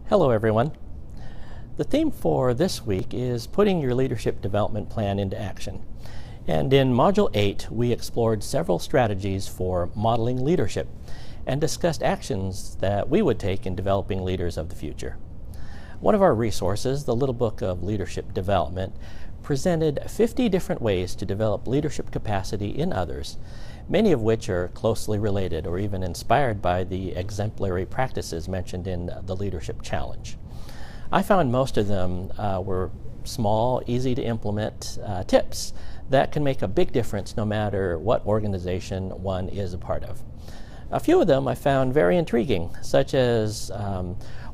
Hello everyone. The theme for this week is putting your leadership development plan into action. And in Module 8, we explored several strategies for modeling leadership and discussed actions that we would take in developing leaders of the future. One of our resources, the Little Book of Leadership Development, presented 50 different ways to develop leadership capacity in others, many of which are closely related or even inspired by the exemplary practices mentioned in the Leadership Challenge. I found most of them were small, easy to implement tips that can make a big difference no matter what organization one is a part of. A few of them I found very intriguing, such as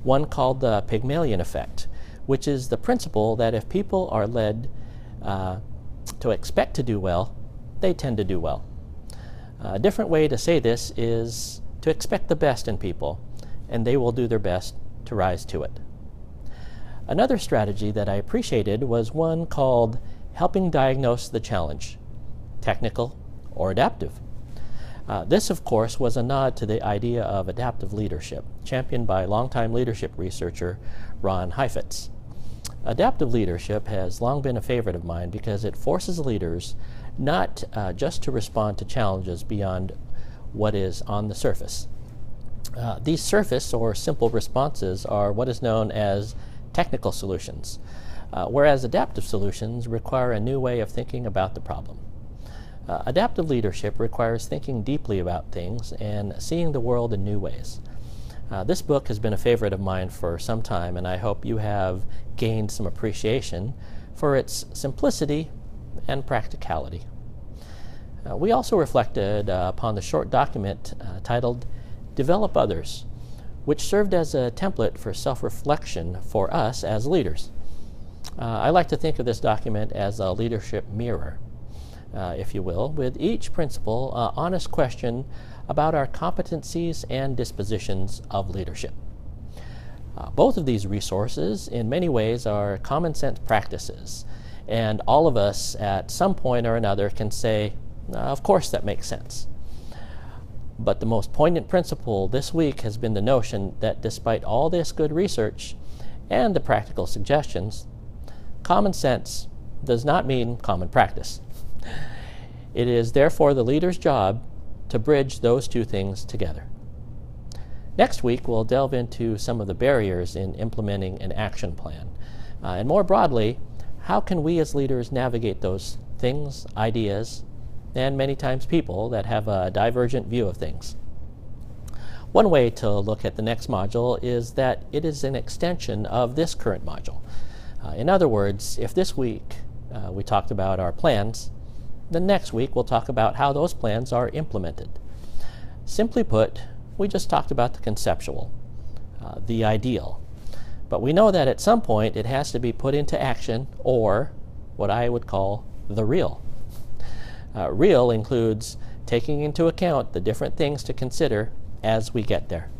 one called the Pygmalion effect, which is the principle that if people are led to expect to do well, they tend to do well. A different way to say this is to expect the best in people, and they will do their best to rise to it. Another strategy that I appreciated was one called helping diagnose the challenge, technical or adaptive. This, of course, was a nod to the idea of adaptive leadership, championed by longtime leadership researcher Ron Heifetz. Adaptive leadership has long been a favorite of mine because it forces leaders not just to respond to challenges beyond what is on the surface. These surface or simple responses are what is known as technical solutions, whereas adaptive solutions require a new way of thinking about the problem. Adaptive leadership requires thinking deeply about things and seeing the world in new ways. This book has been a favorite of mine for some time, and I hope you have gained some appreciation for its simplicity and practicality. We also reflected upon the short document titled Develop Others, which served as a template for self-reflection for us as leaders. I like to think of this document as a leadership mirror, if you will, with each principle an honest question about our competencies and dispositions of leadership. Both of these resources, in many ways, are common sense practices, and all of us at some point or another can say, of course that makes sense. But the most poignant principle this week has been the notion that despite all this good research and the practical suggestions, common sense does not mean common practice. It is therefore the leader's job to bridge those two things together. Next week, we'll delve into some of the barriers in implementing an action plan. And more broadly, how can we as leaders navigate those things, ideas, and many times people that have a divergent view of things? One way to look at the next module is that it is an extension of this current module. In other words, if this week we talked about our plans, the next week we'll talk about how those plans are implemented. Simply put, we just talked about the conceptual, the ideal. But we know that at some point it has to be put into action, or what I would call the real. Real includes taking into account the different things to consider as we get there.